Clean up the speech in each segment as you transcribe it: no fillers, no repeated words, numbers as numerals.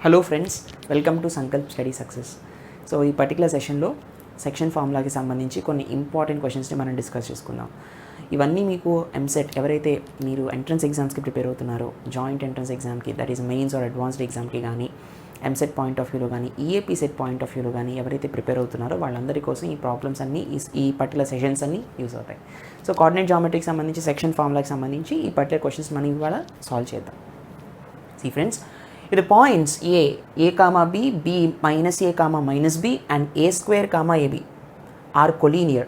Hello friends, welcome to Sankalp study success. So ఈ particular సెషన్లో section ఫార్ములాకి సంబంధించి కొన్ని ఇంపార్టెంట్ క్వశ్చన్స్ని మనం డిస్కస్ చేసుకుందాం. ఇవన్నీ మీకు ఎంసెట్ ఎవరైతే మీరు ఎంట్రన్స్ ఎగ్జామ్స్కి ప్రిపేర్ అవుతున్నారో, జాయింట్ ఎంట్రన్స్ ఎగ్జామ్కి, that is mains or advanced ఎగ్జామ్కి కానీ, ఎంసెట్ పాయింట్ ఆఫ్ వ్యూలో కానీ, ఈఏపీ సెట్ పాయింట్ ఆఫ్ వ్యూలో కానీ ఎవరైతే ప్రిపేర్ అవుతున్నారో వాళ్ళందరి కోసం ఈ ప్రాబ్లమ్స్ అన్నీ ఈ పర్టికులర్ సెషన్స్ అన్నీ యూజ్ అవుతాయి. సో కోఆర్డినేట్ జామెట్రీకి సంబంధించి, సెక్షన్ ఫార్ములాకి సంబంధించి ఈ పర్టికులర్ క్వశ్చన్స్ మనం ఇవాళ సాల్వ్ చేద్దాం. See friends, if the points a comma b minus a comma minus b and a square comma ab are collinear,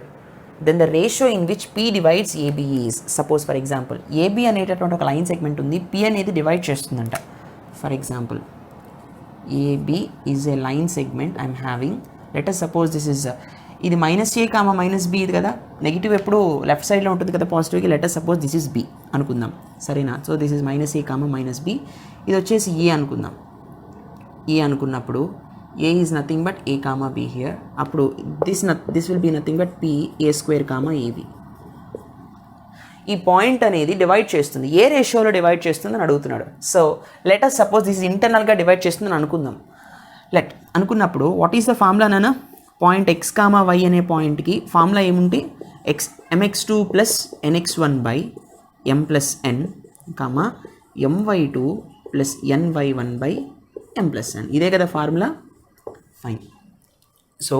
then the ratio in which p divides ab is, suppose for example ab అనేటటువంటి ఒక line segment ఉంది, p అనేది divide చేస్తుందంట. For example ab is a line segment I am having, let us suppose this is ఇది minus a comma minus b ఇది కదా, negative ఎప్పుడు left సైడ్లో ఉంటుంది కదా పాజిటివ్కి. Let us suppose this is b అనుకుందాం, సరేనా. So this is minus a comma minus b, ఇది వచ్చేసి ఏ అనుకుందాం. ఏ అనుకున్నప్పుడు a is nothing but a comma b here. అప్పుడు this will be nothing but p a square comma ab. ఈ point అనేది divide చేస్తుంది, ఏ రేషియోలో డివైడ్ చేస్తుంది అని అడుగుతున్నాడు. So let us suppose this ఇంటర్నల్గా డివైడ్ చేస్తుందని అనుకుందాం. అనుకున్నప్పుడు వాట్ ఈస్ ద ఫార్ములా నాన్న? పాయింట్ ఎక్స్ కామా వై అనే పాయింట్కి ఫార్ములా ఏముంటే mx2 plus nx1 by m plus n comma my2 plus ny1 by m plus n. ఇదే కదా ఫార్ములా. ఫైన్. సో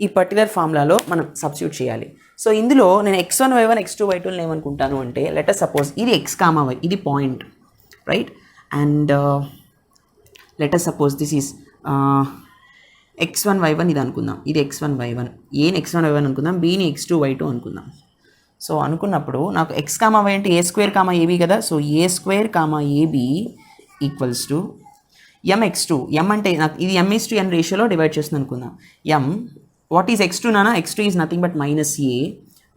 ఈ పర్టికులర్ ఫార్ములాలో మనం సబ్స్టిట్యూట్ చేయాలి. సో ఇందులో నేను x1 y1 x2 y2 ఏమనుకుంటాను అంటే, లెట్ అస్ సపోజ్ ఇది x కామా y, ఇది point, right. And let us suppose this is x1 y1 ఇది అనుకుందాం, ఇది x1 y1, ఏని x1 y1 అనుకుందాం, బీని x2 y2 అనుకుందాం. సో అనుకున్నప్పుడు నాకు x కామా y అంటే ఏ స్క్వేర్ కామా ఏబీ కదా. So A square comma AB equals to mx2. m అంటే నాకు ఇది m:n రేషియోలో డివైడ్ చేస్తుంది అనుకుందాం. m వాట్ ఈజ్ x2 నానా? x2 is nothing but minus A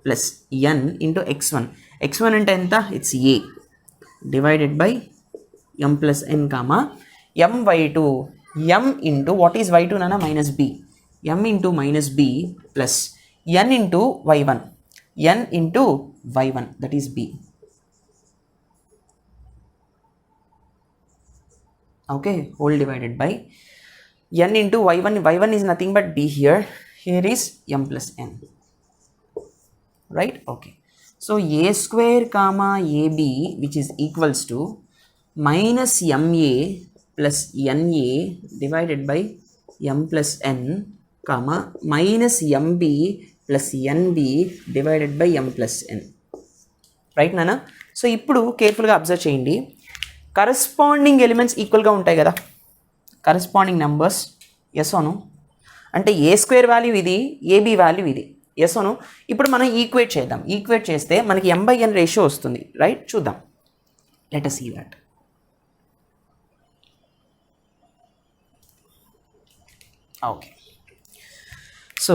plus n into x1. x1 అంటే ఎంత? It's a divided by m plus n comma my2. m into what is y2 nana? Minus b. m into minus b plus n into y1. n into y1, that is b. Okay, whole divided by n into y1. y1 is nothing but b here. Here is m plus n. Right? Okay. So a square comma ab, which is equals to minus ma plus na divided by m plus n comma minus mb plus nb divided by m plus n. Right నానా? So ఇప్పుడు కేర్ఫుల్గా observe చేయండి. Corresponding elements ఈక్వల్గా ఉంటాయి కదా, corresponding numbers. Yes ఓను అంటే A square value ఇది, ఏబీ వాల్యూ ఇది. ఎస్ ఓను. ఇప్పుడు మనం ఈక్వేట్ చేద్దాం. ఈక్వేట్ చేస్తే మనకి m/n రేషియో వస్తుంది, రైట్. చూద్దాం. Let us see that. Okay. So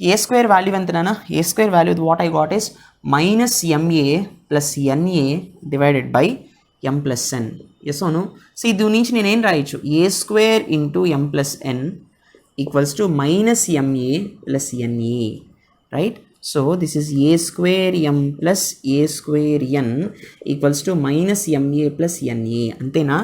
A square value ఎంతనా? A square value what I got is minus ma plus na divided by m plus n. Yes ఓను. సో దీని నుంచి నేనేం రాయొచ్చు? A square into m plus n equals to minus ma plus na, right. So this is a square m plus a square n equals to minus ma plus na. అంతేనా?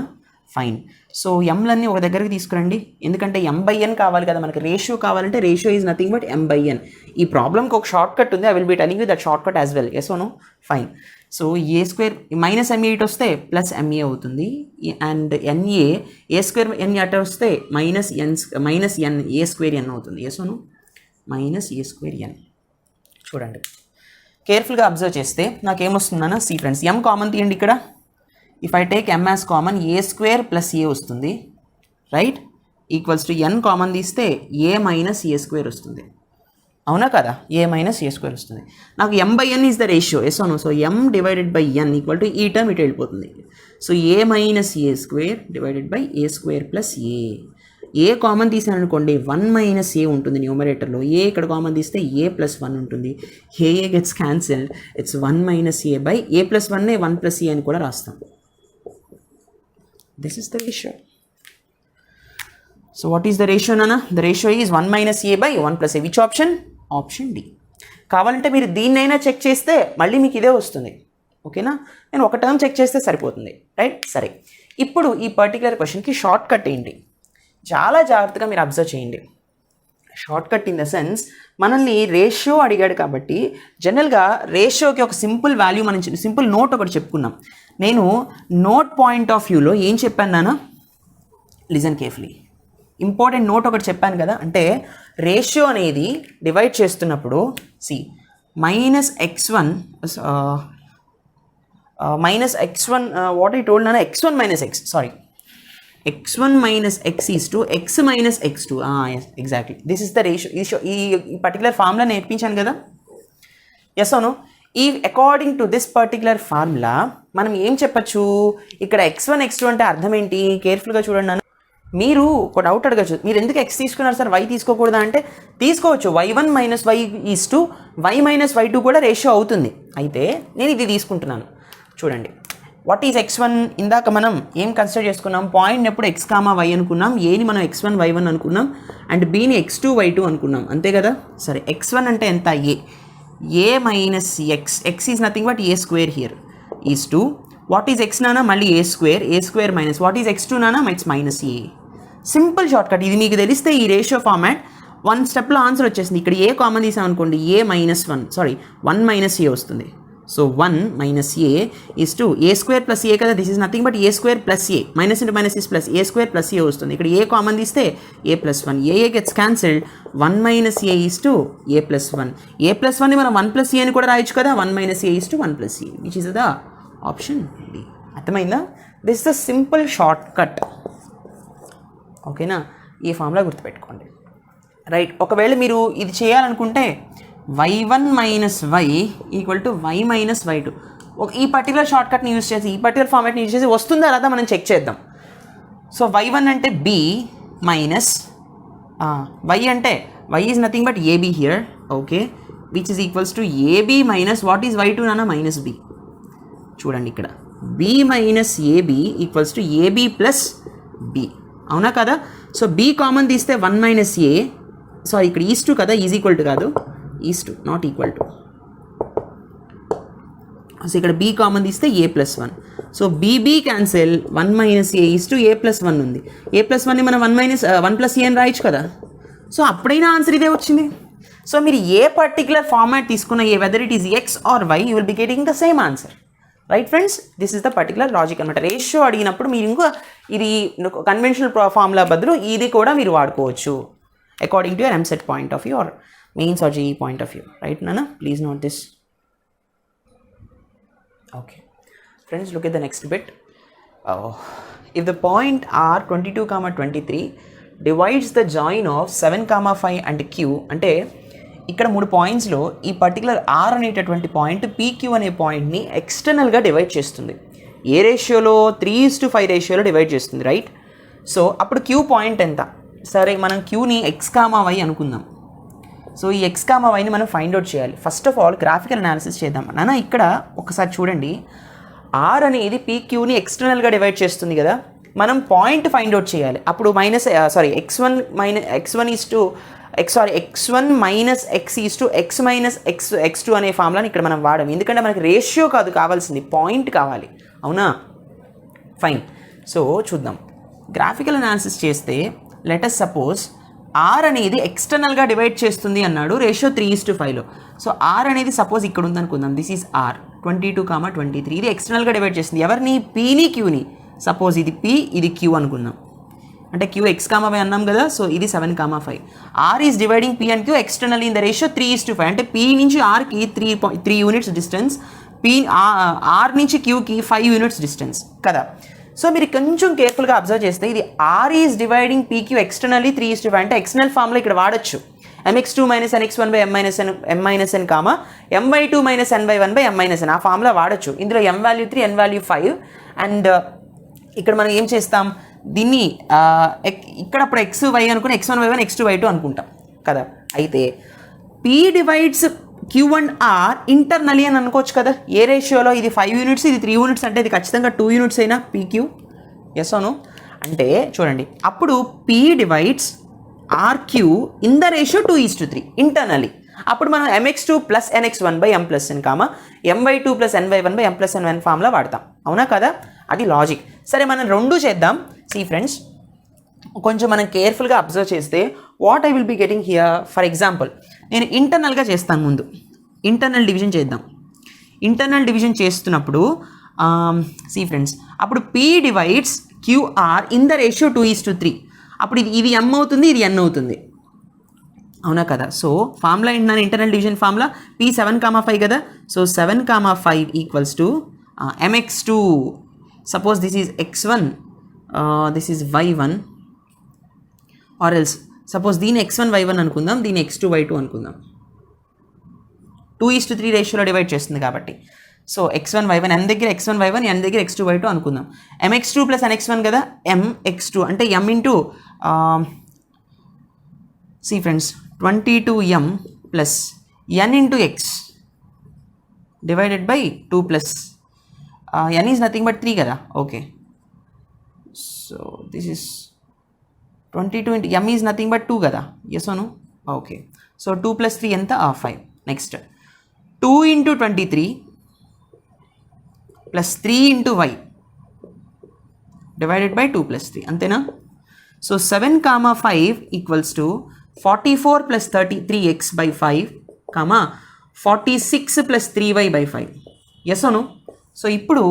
Fine. So ఎంలన్నీ ఒక దగ్గరికి తీసుకురండి, ఎందుకంటే m/n కావాలి కదా మనకి. Ratio కావాలంటే ratio is nothing but m/n. ఈ ప్రాబ్లమ్కి ఒక షార్ట్ కట్ ఉంది, I will be telling you that short cut as well. Yes or no? Fine. So A square minus MA ఇటు వస్తే ప్లస్ ఎంఏ అవుతుంది, and NA A square N అటు వస్తే minus N A square N అవుతుంది. Yes or no? Minus A square N. చూడండి కేర్ఫుల్గా observe చేస్తే నాకేమొస్తుందన్నా, సి ఫ్రెండ్స్, ఎం కామన్ తీయండి ఇక్కడ. If I take m as common, A square plus ఏ వస్తుంది, right. Equals to n common తీస్తే ఏ minus ఏ square వస్తుంది, అవునా కదా? ఏ మైనస్ ఏ స్క్వేర్ వస్తుంది. నాకు m/n is the ratio. Yes అవును. So m divided by n equal to ఈ టర్మ్ ఇటు వెళ్ళిపోతుంది. So a minus A square divided by a square plus a. A common తీసాను అనుకోండి, 1 మైనస్ ఏ ఉంటుంది న్యూమరేటర్లో. ఏ ఇక్కడ కామన్ తీస్తే ఏ ప్లస్ 1 ఉంటుంది. A gets cancelled, it's 1 minus a by a plus 1 1 plus a అని కూడా రాస్తాం. This is the ratio. So what is the ratio nana? The ratio is 1 minus a by 1 plus a. Which option? Option D. కావాలంటే మీరు దీన్నైనా check చేస్తే మళ్ళీ మీకు ఇదే వస్తుంది, ఓకేనా. నేను ఒక టర్మ్ చెక్ చేస్తే సరిపోతుంది, రైట్. సరే, ఇప్పుడు ఈ పర్టికులర్ క్వశ్చన్కి షార్ట్ కట్ ఏంటి? చాలా జాగ్రత్తగా మీరు అబ్జర్వ్ చేయండి. Short cut in the sense మనల్ని రేషియో అడిగాడు కాబట్టి జనరల్గా రేషియోకి ఒక సింపుల్ వాల్యూ మనం సింపుల్ నోట్ ఒకటి చెప్పుకున్నాం. నేను నోట్ పాయింట్ ఆఫ్ వ్యూలో ఏం చెప్పాను నాన్న, లిజన్ కేర్ఫుల్లీ, ఇంపార్టెంట్ నోట్ ఒకటి చెప్పాను కదా. అంటే రేషియో అనేది డివైడ్ చేస్తున్నప్పుడు -x1 వాట్ ఐ టోల్డ్ నాన్న, x1 - x, sorry, x1 - x is to x - x2. Exactly this is the ratio. ఈ పర్టికులర్ ఫార్ములా నేర్పించాను కదా. ఎస్ అవును. ఈ according to this particular formula మనం ఏం చెప్పచ్చు, ఇక్కడ x1 x2 అంటే అర్థం ఏంటి, కేర్ఫుల్గా చూడండి. మీరు ఒక డౌట్ అడగచ్చు, మీరు ఎందుకు x తీసుకున్నారు సార్, y తీసుకోకూడదా అంటే తీసుకోవచ్చు. y1 - y is to y - y2 కూడా రేషియో అవుతుంది. అయితే నేను ఇది తీసుకుంటున్నాను. చూడండి, వాట్ ఈజ్ x1, ఇందాక మనం ఏం కన్సిడర్ చేసుకున్నాం, పాయింట్ ఎప్పుడు x, y అనుకున్నాం, ఏని మనం x1 y1 అనుకున్నాం, అండ్ బీని x2 y2 అనుకున్నాం, అంతే కదా. సరే, x1 అంటే ఎంత, a minus x is nothing but a square here is to what is x నానా, మళ్ళీ a square minus what is x2 నానా, it's minus a. Simple short cut ఇది. మీకు తెలిస్తే ఈ రేషియో ఫార్మాట్ 1 స్టెప్లో ఆన్సర్ వచ్చేసింది. ఇక్కడ ఏ కామన్ తీసామనుకోండి, -1 మైనస్ a వస్తుంది. So 1 - a is to a square plus a కదా, this is nothing but a square plus a, minus into minus is plus, a square plus a వస్తుంది. ఇక్కడ a common తీస్తే a + 1, a gets cancelled, 1 - a is to a + 1. a + 1ని మనం 1 + a అని కూడా రాయొచ్చు కదా, 1 - a is to 1 + a, which is the option D. అర్థమైందా? This the simple shortcut. ఓకేనా, ఈ ఫార్ములా గుర్తుపెట్టుకోండి. రైట్, ఒకవేళ మీరు ఇది చేయాలనుకుంటే y1 - y equal y - y2 ఈ పర్టికులర్ షార్ట్ కట్ని యూజ్ చేసి, ఈ పర్టికులర్ ఫార్మాట్ని యూజ్ చేసి వస్తుందా రాదా మనం చెక్ చేద్దాం. సో y1 అంటే b మైనస్ y అంటే y is nothing but ab here, okay, which is equals to ab minus what is y2 నానా, -b. చూడండి ఇక్కడ b minus ab equals to ab plus b, అవునా కదా. So b common తీస్తే 1 - a, sorry ఇక్కడ is to కదా, is equal to కాదు, is to not equal to. So ఇక్కడ b కామన్ తీస్తే a + 1. So b cancel, 1 - a is to a + 1 ఉంది. a + 1ని మనం 1 + a అని రాయొచ్చు కదా. సో అప్పుడైనా ఆన్సర్ ఇదే వచ్చింది. సో మీరు ఏ పర్టికులర్ ఫార్మాట్ తీసుకున్న, whether it is x or y, you will be getting the same answer. Right friends, this is the particular logic అనమాట. రేషియో అడిగినప్పుడు మీరు ఇంకా ఇది కన్వెన్షనల్ ఫార్ములా బదులు ఇది కూడా మీరు వాడుకోవచ్చు according to your EAMCET point of view or mains or JEE point of view. Right నానా, please note this. Okay friends, look at the next bit. If the point r 22, 23 divides the join of 7, 5 and q, అంటే ఇక్కడ 3 పాయింట్స్లో ఈ particular r అనేటటువంటి point pq అనే పాయింట్ని ఎక్స్టర్నల్గా divide చేస్తుంది. ఏ రేషియోలో, 3:5 రేషియోలో డివైడ్ చేస్తుంది. రైట్, సో అప్పుడు q పాయింట్ ఎంత? సరే, మనం qని x, y అనుకుందాం. సో ఈ x, yని మనం ఫైండ్ అవుట్ చేయాలి. First of all graphical analysis చేద్దాం. నాన్న ఇక్కడ ఒకసారి చూడండి, r అనేది pqని ఎక్స్టర్నల్గా డివైడ్ చేస్తుంది కదా, మనం పాయింట్ ఫైండ్ అవుట్ చేయాలి. అప్పుడు x1 is to x1 minus x is to x minus x2 అనే ఫార్ములాని ఇక్కడ మనం వాడాం. ఎందుకంటే మనకి రేషియో కాదు కావాల్సింది, పాయింట్ కావాలి, అవునా. ఫైన్, సో చూద్దాం. గ్రాఫికల్ అనాలిసిస్ చేస్తే లెటస్ సపోజ్ r అనేది ఎక్స్టర్నల్గా డివైడ్ చేస్తుంది అన్నాడు రేషియో 3:5లో. సో r అనేది సపోజ్ ఇక్కడ ఉందనుకుందాం, దిస్ ఈజ్ r 22, 23, ఇది ఎక్స్టర్నల్గా డివైడ్ చేస్తుంది. ఎవరిని? pని qని. సపోజ్ ఇది p, ఇది q అనుకుందాం. అంటే q x, y అన్నాం కదా. సో ఇది 7, 5. r is dividing p and q external in the ratio 3:5. అంటే p నుంచి rకి 3 యూనిట్స్ డిస్టెన్స్, r నుంచి qకి 5 యూనిట్స్ డిస్టెన్స్ కదా. సో మీరు కొంచెం కేర్ఫుల్గా అబ్జర్వ్ చేస్తే ఇది r is dividing pq externally 3:5 అంటే ఎక్స్టర్నల్ ఫార్ములా ఇక్కడ వాడచ్చు. mx2 - nx1/m - n, my2 - ny1/m - n, ఆ ఫార్ములా వాడచ్చు. ఇందులో m value 3, n value 5. And ఇక్కడ మనం ఏం చేస్తాం, దీన్ని ఇక్కడ అప్పుడు x, y అనుకుని x1, y1, x2, y2 అనుకుంటాం కదా. అయితే p divides q and r internally అని అనుకోవచ్చు కదా. ఏ రేషియోలో? ఇది 5 యూనిట్స్, ఇది 3 యూనిట్స్, అంటే ఇది ఖచ్చితంగా 2 యూనిట్స్ అయినా pq. ఎస్ అవును. అంటే చూడండి, అప్పుడు p divides rq in the ratio 2:3 internally. అప్పుడు మనం mx2 + nx1/m + n, my2 + ny1/m + n formula వాడతాం, అవునా కదా. అది లాజిక్. సరే, మనం రెండు చేద్దాం. సీ ఫ్రెండ్స్, కొంచెం మనం కేర్ఫుల్గా అబ్జర్వ్ చేస్తే what I will be getting here. For example నేను ఇంటర్నల్గా చేస్తాను, ముందు ఇంటర్నల్ డివిజన్ చేద్దాం. ఇంటర్నల్ డివిజన్ చేస్తున్నప్పుడు సి ఫ్రెండ్స్, అప్పుడు P divides QR in the ratio 2:3. అప్పుడు ఇది M అవుతుంది, ఇది N అవుతుంది, అవునా కదా. సో ఫార్ములా ఏంటన్నా, ఇంటర్నల్ డివిజన్ ఫార్ములా P 7,5 కదా. So 7,5 equals to MX2. Suppose this is X1, this is Y1, or else suppose దీని X1 Y1 అనుకుందాం, దీని X2 Y2 అనుకుందాం. 2:3 రేషియోలో డివైడ్ చేస్తుంది కాబట్టి. సో X1 Y1, N దగ్గర X1 Y1, N దగ్గర X2 Y2 అనుకుందాం. MX2 ప్లస్ NX1 కదా, MX2 అంటే M into see friends 22M plus N into X divided by 2 plus N is nothing but 3 కదా. Okay, so this is 22 into M is nothing but 2 కదా. Yes ఓను. Okay, so 2 plus 3 ఎంత, 5. Next 2 into 23 plus 3 into Y divided by 2 plus 3, అంతేనా. So 7,5 equals to 44 plus 33X by 5, 46 plus 3Y by 5. Yes ఓను. So ఇప్పుడు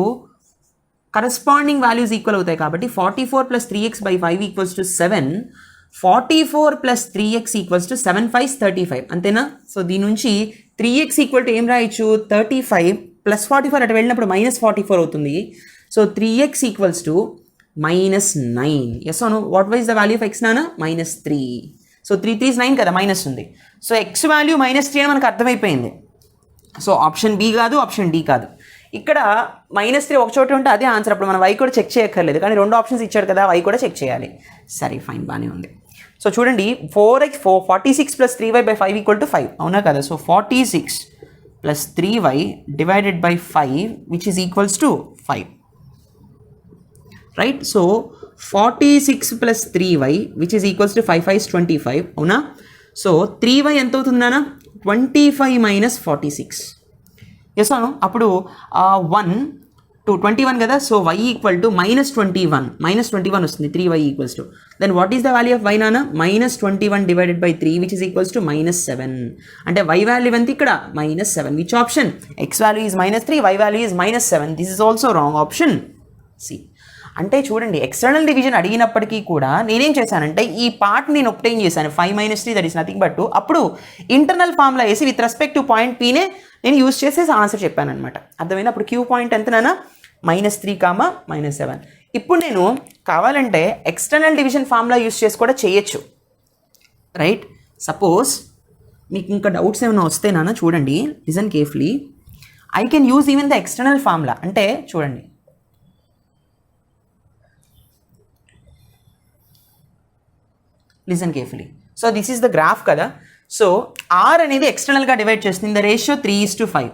corresponding values equal అవుతాయి కాబట్టి 44 plus 3X by 5 equals to 7, 44 plus 3X equals to 7 5 35, అంతేనా. So దీని నుంచి 3X equal to ఏం రాయొచ్చు, 35 ప్లస్ 44 అటు వెళ్ళినప్పుడు -44 అవుతుంది. So 3X equals to -9. Yes ఓను. What is the value of X నానా, -3. సో 3 3 is 9 కదా, మైనస్ ఉంది. సో X వాల్యూ -3 అని మనకు అర్థమైపోయింది. సో ఆప్షన్ బి కాదు, ఆప్షన్ డి కాదు. ఇక్కడ -3 ఒక చోట ఉంటే అదే ఆన్సర్. అప్పుడు మనం Y కూడా చెక్ చేయక్కర్లేదు, కానీ 2 ఆప్షన్స్ ఇచ్చాడు కదా, Y కూడా చెక్ చేయాలి. సరే ఫైన్, బాగానే ఉంది. సో చూడండి 46 plus 3Y by 5 equal to 5, అవునా కదా. So 46 plus 3Y divided by 5 which is equals to 5, right. So 46 plus 3Y which is equals to 5 5 25, అవునా. సో 3Y ఎంత అవుతుంది నాన్న, 25 మైనస్ 46. ఎస్ అవును. అప్పుడు 1 to 21 కదా. సో Y ఈక్వల్ టు -21 వస్తుంది, 3Y equals to. Then what is the value of Y నాన్న, -21 divided by 3 which is equals to -7. అంటే Y వాల్యూ ఎంత ఇక్కడ, -7. Which option, X value is -3, Y value is -7. This is also wrong, option C. అంటే చూడండి, external division అడిగినప్పటికీ కూడా నేనేం చేశానంటే ఈ పార్ట్ నేను ఒబ్టైన్ చేశాను, 5 - 3 దట్ ఈస్ నథింగ్ బట్ 2. అప్పుడు ఇంటర్నల్ ఫార్ములా వేసి విత్ రెస్పెక్ట్ టు పాయింట్ పీనే నేను యూస్ చేసేసి ఆన్సర్ చెప్పాను అనమాట. అర్థమైంది. అప్పుడు క్యూ పాయింట్ ఎంతనా, -3, -7. ఇప్పుడు నేను కావాలంటే ఎక్స్టర్నల్ డివిజన్ ఫార్ములా యూస్ చేసి కూడా చేయొచ్చు, రైట్. సపోజ్ మీకు ఇంకా డౌట్స్ ఏమైనా వస్తే నాన్న చూడండి, listen carefully. I can use even the external formula. అంటే చూడండి, listen carefully. So this is the graph కదా. సో R అనేది ఎక్స్టర్నల్గా డివైడ్ చేస్తుంది, the ratio 3:5.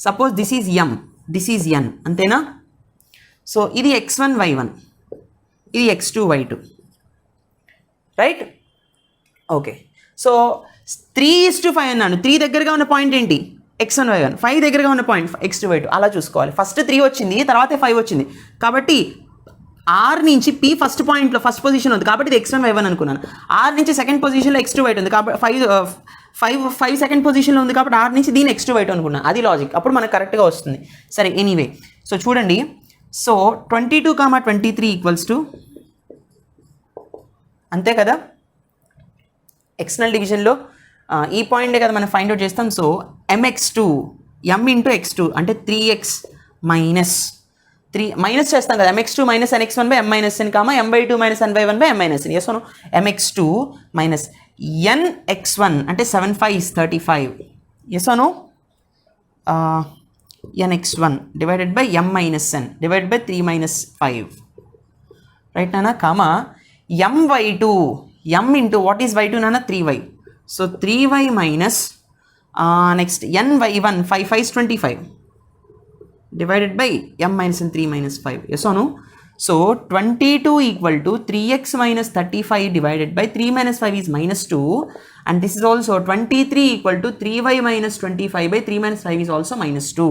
Suppose this is M, this is N, అంతేనా. సో ఇది X1 Y1, ఇది X2 Y2, right. Okay, so 3:5 అన్నాను. 3 దగ్గరగా ఉన్న పాయింట్ ఏంటి, X1 Y1. 5 దగ్గరగా ఉన్న పాయింట్ X2 Y2. అలా చూసుకోవాలి. ఫస్ట్ 3 వచ్చింది, తర్వాత 5 వచ్చింది కాబట్టి R నుంచి P ఫస్ట్ పాయింట్లో ఫస్ట్ పొజిషన్ ఉంది కాబట్టి ఇది X1 Y1 అనుకున్నాను. R నుంచి సెకండ్ పొజిషన్లో X2 Y2 ఉంది కాబట్టి 5 సెకండ్ పొజిషన్లో ఉంది కాబట్టి R నుంచి దీని X2 Y2 అనుకున్నాను. అది లాజిక్, అప్పుడు మనకు కరెక్ట్గా వస్తుంది. సరే ఎనీవే, సో చూడండి. సో 22, 23 ఈక్వల్స్ టు, అంతే కదా. ఎక్స్టర్నల్ డివిజన్లో ఈ పాయింటే కదా మనం ఫైండ్ అవుట్ చేస్తాం. So MX2 M into X2 అంటే 3X మైనస్ 3 మైనస్ చేస్తాం కదా, MX2 minus NX1 by M minus N, M/2 minus N/1 by M minus N. Yes అవును. MX2 మైనస్ NX1 అంటే 7 5 35. ఎస్ అవును. NX1 divided by M minus N divided by 3 minus 5, right నాన్న. MY2 M into what is Y2 నాన్న, 3Y. So 3Y minus next NY1 5 5 25 divided by M minus N 3 minus 5. Yes అవును. So 22 equal to 3x minus 35 divided by 3 minus 5 is minus 2 and this is also 23 equal to 3y minus 25 by 3 minus 5 is also minus 2.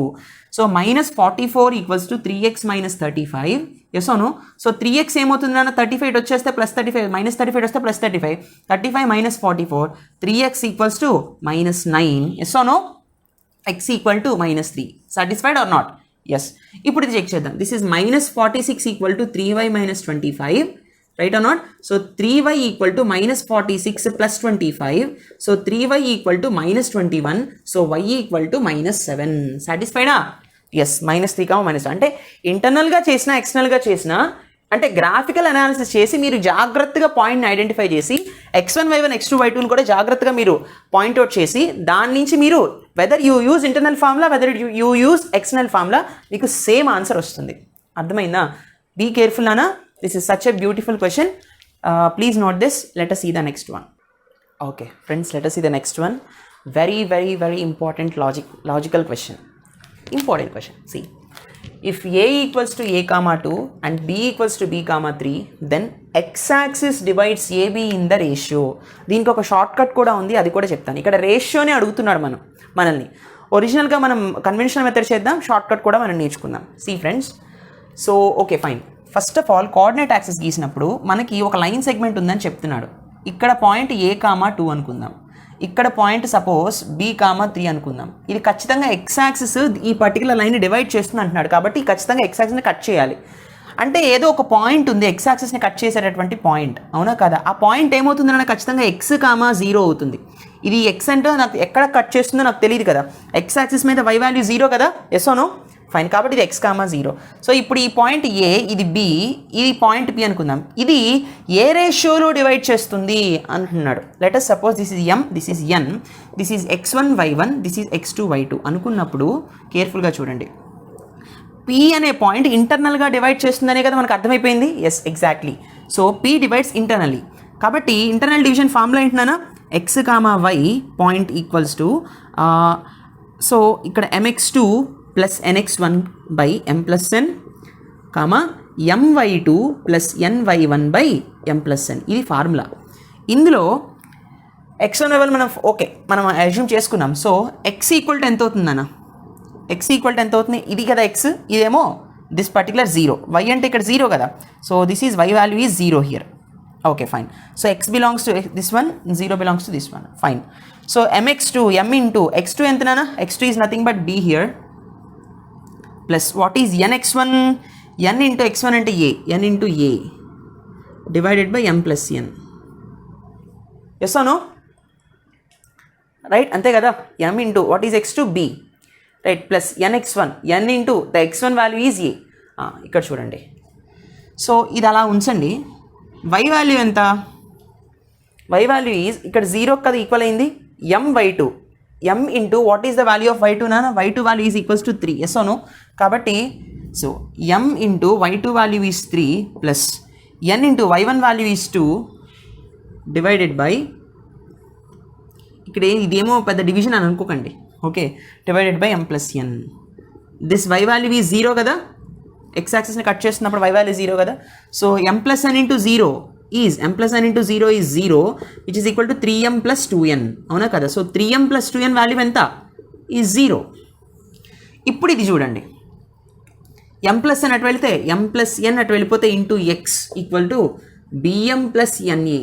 So minus 44 equals to 3x minus 35. Yes or no? So 3x ఏమవుతుంది నాన్న 35 వచ్చేస్తే plus 35 minus 35 వస్తే plus 35 minus 44 3x equals to minus 9. Yes or no? x equal to minus 3. Satisfied or not? Yes. ఇప్పుడు ఇది check చేద్దాం. This is minus 46 equal to 3y minus 25, right or not? So 3y equal to minus 46 plus 25, so 3y equal to minus 21, so y equal to minus 7. సాటిస్ఫైడా? Yes. Minus 3 minus 2 అంటే ఇంటర్నల్గా చేసినా ఎక్స్టర్నల్గా చేసినా అంటే graphical analysis చేసి మీరు జాగ్రత్తగా పాయింట్ని ఐడెంటిఫై చేసి x1 y1 x2 y2 కూడా జాగ్రత్తగా మీరు పాయింట్అవుట్ చేసి దాని నుంచి మీరు whether you use internal formula whether you use external formula మీకు సేమ్ ఆన్సర్ వస్తుంది. అర్థమైందా? బీ కేర్ఫుల్ నానా. This is such a beautiful question. Please note this. Let us see the next one. Okay friends, let us see the next one. Very very very important logical question. Important question. See, if a equals to a comma 2 and b equals to b comma 3, then x-axis divides ab in the ratio. దీనికి ఒక short cut కూడా ఉంది, అది కూడా చెప్తాను. ఇక్కడ రేషియోనే అడుగుతున్నాడు మనల్ని. ఒరిజినల్గా మనం కన్వెన్షనల్ మెథడ్ చేద్దాం, షార్ట్ కట్ కూడా మనం నేర్చుకుందాం. See friends, so okay fine. First of all coordinate axis గీసినప్పుడు మనకి ఒక లైన్ సెగ్మెంట్ ఉందని చెప్తున్నాడు. ఇక్కడ పాయింట్ a కామా 2 అనుకుందాం, ఇక్కడ పాయింట్ సపోజ్ b కామా 3 అనుకుందాం. ఇది ఖచ్చితంగా x యాక్సిస్ ఈ పర్టికులర్ లైన్ని డివైడ్ చేస్తుంది అంటున్నాడు కాబట్టి ఖచ్చితంగా x యాక్సిస్ని కట్ చేయాలి. అంటే ఏదో ఒక పాయింట్ ఉంది x యాక్సిస్ని కట్ చేసేటటువంటి పాయింట్, అవునా కదా? ఆ పాయింట్ ఏమవుతుందన్న ఖచ్చితంగా x కామా 0 అవుతుంది. ఇది x అంటే నాకు ఎక్కడ కట్ చేస్తుందో నాకు తెలియదు కదా. x యాక్సిస్ మీద y వాల్యూ 0 కదా, ఎస్ ఓ నో? ఫైన్. కాబట్టి ఇది x కామా 0. సో ఇప్పుడు ఈ పాయింట్ a, ఇది b, ఇది పాయింట్ p అనుకుందాం. ఇది ఏ రేషియోలో డివైడ్ చేస్తుంది అంటున్నాడు. Let us suppose this is m, this is n, this is x1 y1, this is x2 y2 అనుకున్నప్పుడు కేర్ఫుల్గా చూడండి. p అనే పాయింట్ ఇంటర్నల్గా డివైడ్ చేస్తుందనే కదా మనకు అర్థమైపోయింది. Yes, exactly. So p divides internally. కాబట్టి ఇంటర్నల్ డివిజన్ ఫార్ములా ఏంటన్నా x comma y point equals to so ఇక్కడ mx2 plus nx1 by m plus n comma my2 plus ny1 by m plus n. ఇది formula. ఇందులో x1 y1 మనం assume చేసుకున్నాం. So x equal to ఎంత అవుతుందన్న? x equal to ఎంత అవుతుంది? ఇది కదా x, ఇదేమో దిస్ పర్టికులర్ 0, y అంటే ఇక్కడ 0 కదా. So this is y value is 0 here. Okay fine. So x belongs to this one, 0 belongs to this one. Fine. So mx2 m into x2 ఎంత నాన్న? x2 is nothing but b here plus what is nx1, n into x1 అంటే a, n into a divided by m plus n. Yes no? Right, అంతే కదా. m into what is x2 b, right, plus nx1, n into the x1 value is a. ఇక్కడ చూడండి. So ఇది అలా ఉంచండి. y value ఎంత? y value is ఇక్కడ 0 కదా ఈక్వల్ అయింది my2, m into what is the value of y2 నాన్న? y2 value is equals to 3. Yes or no? కాబట్టి so m into y2 value is 3 plus n into y1 value is 2 divided by ఇక్కడ ఇదేమో పెద్ద division అని అనుకోకండి, okay, divided by m plus n. This y value is 0 కదా, x యాక్సిస్ని cut చేస్తున్నప్పుడు y value 0 కదా. So m plus n into 0 is m plus n into 0 is 0 which is equal to 3m plus 2n, అవునా కదా. So 3m plus 2n value ఎంత? Is 0. ఇప్పుడు ఇది చూడండి, m plus n అటు వెళ్తే m ప్లస్ n అటు వెళ్ళిపోతే into x equal to bm plus na,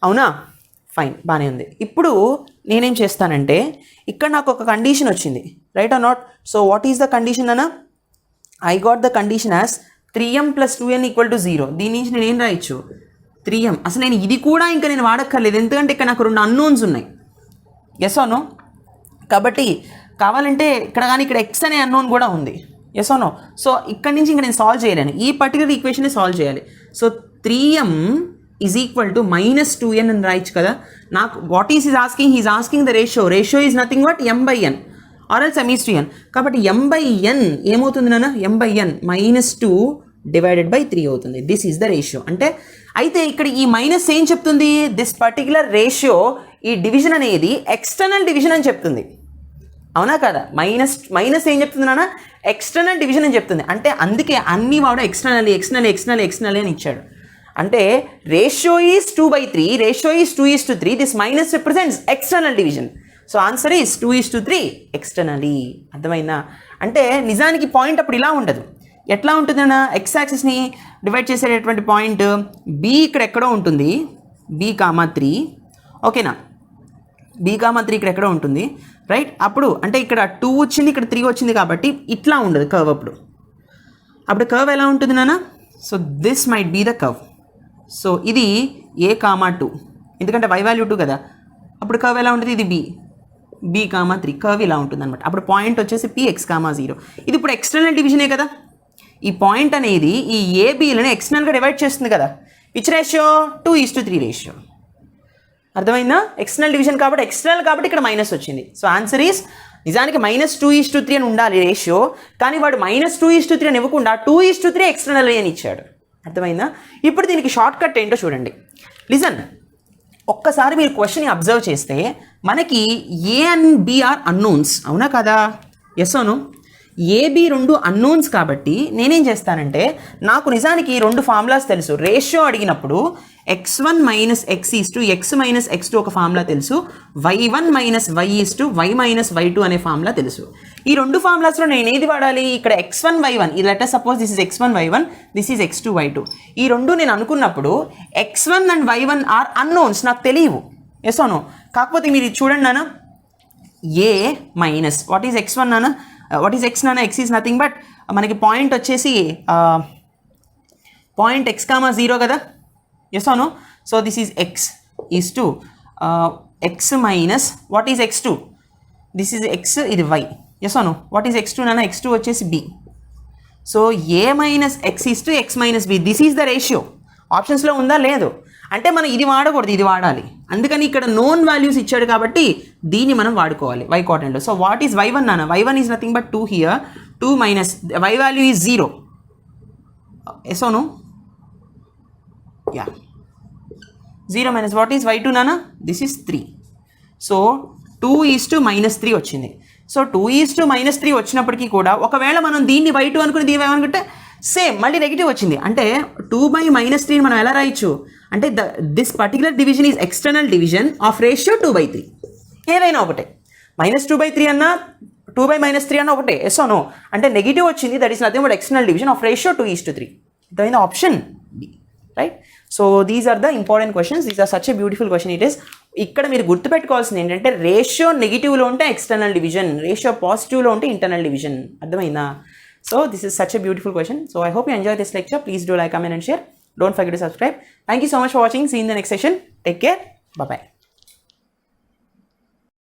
అవునా? ఫైన్, బాగానే ఉంది. ఇప్పుడు నేనేం చేస్తానంటే ఇక్కడ నాకు ఒక కండిషన్ వచ్చింది, right or not? So what is the condition అన్న? I got the condition as 3m plus 2n equal to 0. దీని నుంచి నేను ఏం రాయొచ్చు? 3m. అసలు నేను ఇది కూడా ఇంకా నేను వాడక్కర్లేదు, ఎందుకంటే ఇక్కడ నాకు 2 అన్నోన్స్ ఉన్నాయి. Yes or no? కాబట్టి కావాలంటే ఇక్కడ కానీ ఇక్కడ x అనే అన్నోన్ కూడా ఉంది. Yes or no? సో ఇక్కడ నుంచి ఇంకా నేను సాల్వ్ చేయలేను, ఈ పర్టికులర్ ఈక్వేషన్ని సాల్వ్ చేయాలి. So 3m is equal to minus 2n అని రాయొచ్చు కదా. నాకు what is is asking the ratio is nothing but m by n or else m is to n. కాబట్టి m బై n ఏమవుతుంది నాన్న? m by n minus 2 divided by 3 అవుతుంది. This is the ratio. అంటే అయితే ఇక్కడ ఈ minus ఏం చెప్తుంది? దిస్ పర్టికులర్ రేషియో, ఈ డివిజన్ అనేది ఎక్స్టర్నల్ డివిజన్ అని చెప్తుంది, అవునా కదా. మైనస్ ఏం చెప్తుంది నాన్న? ఎక్స్టర్నల్ డివిజన్ అని చెప్తుంది. అంటే అందుకే అన్ని వాడు ఎక్స్టర్నల్ అని ఇచ్చాడు. అంటే ratio is 2/3, ratio is 2:3, this minus represents external division. So answer is 2:3 externally. అర్థమైందా? అంటే నిజానికి పాయింట్ అప్పుడు ఇలా ఉండదు. ఎట్లా ఉంటుందన్నా, ఎక్స్ యాక్సిస్ని డివైడ్ చేసేటటువంటి పాయింట్ బి ఇక్కడ ఎక్కడో ఉంటుంది, B,3. ఓకేనా, B,3 ఇక్కడ ఎక్కడో ఉంటుంది, రైట్? అప్పుడు అంటే ఇక్కడ 2 వచ్చింది, ఇక్కడ 3 వచ్చింది కాబట్టి ఇట్లా ఉండదు కర్వ్. అప్పుడు కర్వ్ ఎలా ఉంటుంది నాన్న? So this might be the curve. So ఇది A,2 ఎందుకంటే y వాల్యూ 2 కదా. అప్పుడు కర్వ్ ఎలా ఉంటుంది? ఇది B,3 కర్వ్ ఇలా ఉంటుంది అనమాట. అప్పుడు పాయింట్ వచ్చేసి Px,0. ఇది ఇప్పుడు ఎక్స్టర్నల్ డివిజనే కదా. ఈ పాయింట్ అనేది ఈ ఏబీలని ఎక్స్టర్నల్గా డివైడ్ చేస్తుంది కదా. Which ratio? 2:3 రేషియో. అర్థమైందా? ఎక్స్టర్నల్ డివిజన్ కాబట్టి ఇక్కడ మైనస్ వచ్చింది. సో ఆన్సర్ ఈస్ నిజానికి -2:3 అని ఉండాలి రేషియో, కానీ వాడు -2:3 అని ఇవ్వకుండా 2:3 ఎక్స్టర్నల్ అని ఇచ్చాడు. అర్థమైందా? ఇప్పుడు దీనికి షార్ట్ కట్ ఏంటో చూడండి. లిజన్, ఒక్కసారి మీరు క్వశ్చన్ని అబ్జర్వ్ చేస్తే మనకి A and B are unknowns, అవునా కదా? ఎస్ అవును. ఏబి 2 అన్నోన్స్ కాబట్టి నేనేం చేస్తానంటే, నాకు నిజానికి 2 ఫార్ములాస్ తెలుసు. రేషియో అడిగినప్పుడు x1 - x x - x2 ఒక ఫార్ములా తెలుసు, y1 - y y y2 అనే ఫార్ములా తెలుసు. ఈ 2 ఫార్ములాస్లో నేను ఏది వాడాలి? ఇక్కడ x1 y1, ఇది let suppose this is x1 y1, this is x2 y2. ఈ 2 నేను అనుకున్నప్పుడు x1 and y1 are unknowns, నాకు తెలియవు. ఎస్ అవును. కాకపోతే మీరు ఇది చూడండి నాన్న, ఏ మైనస్ వాట్ ఈజ్ x1 నాన్న, వాట్ ఈజ్ x నాన్న? x ఈజ్ నథింగ్ బట్ మనకి పాయింట్ వచ్చేసి పాయింట్ x,0 కదా. ఎస్ అవును. So this is x is to x minus what is x2, this is x, ఇది y. ఎస్ అవును. What is x2 నాన్న? x2 వచ్చేసి b. So a minus x is to x minus b, this is the ratio. ఆప్షన్స్లో ఉందా? లేదు. అంటే మనం ఇది వాడకూడదు, ఇది వాడాలి. అందుకని ఇక్కడ నోన్ వాల్యూస్ ఇచ్చాడు కాబట్టి దీన్ని మనం వాడుకోవాలి y క్వాడ్రంట్లో. సో వాట్ ఈజ్ y1 నాన్న? y1 is nothing but 2 here, 2 minus y value is 0. Yes అవును. Yeah, 0 minus what is y2 నాన్న? This is 3. సో 2:3 వచ్చింది. సో 2:3 వచ్చినప్పటికీ కూడా ఒకవేళ మనం దీన్ని y2 అనుకుని దీని అనుకుంటే సేమ్ మళ్ళీ నెగిటివ్ వచ్చింది. అంటే 2/-3 మనం ఎలా రాయొచ్చు అంటే this particular division is external division of ratio 2/3. ఏదైనా ఒకటే, -2/3 అన్నా 2/-3 అన్నా ఒకటే. ఎస్ నో అంటే నెగిటివ్ వచ్చింది, that is nothing but external division of ratio 2:3. అర్థమైందా? Option B, right? So these are the important questions. These are such a beautiful question it is. ఇక్కడ మీరు గుర్తుపెట్టుకోవాల్సింది ఏంటంటే రేషియో నెగిటివ్లో ఉంటే ఎక్స్టర్నల్ డివిజన్, రేషియో పాజిటివ్లో ఉంటే internal division. అర్థమైందా? So this is such a beautiful question. So I hope you enjoyed this lecture. Please do like, comment and share. Don't forget to subscribe. Thank you so much for watching. See you in the next session. Take care. Bye-bye.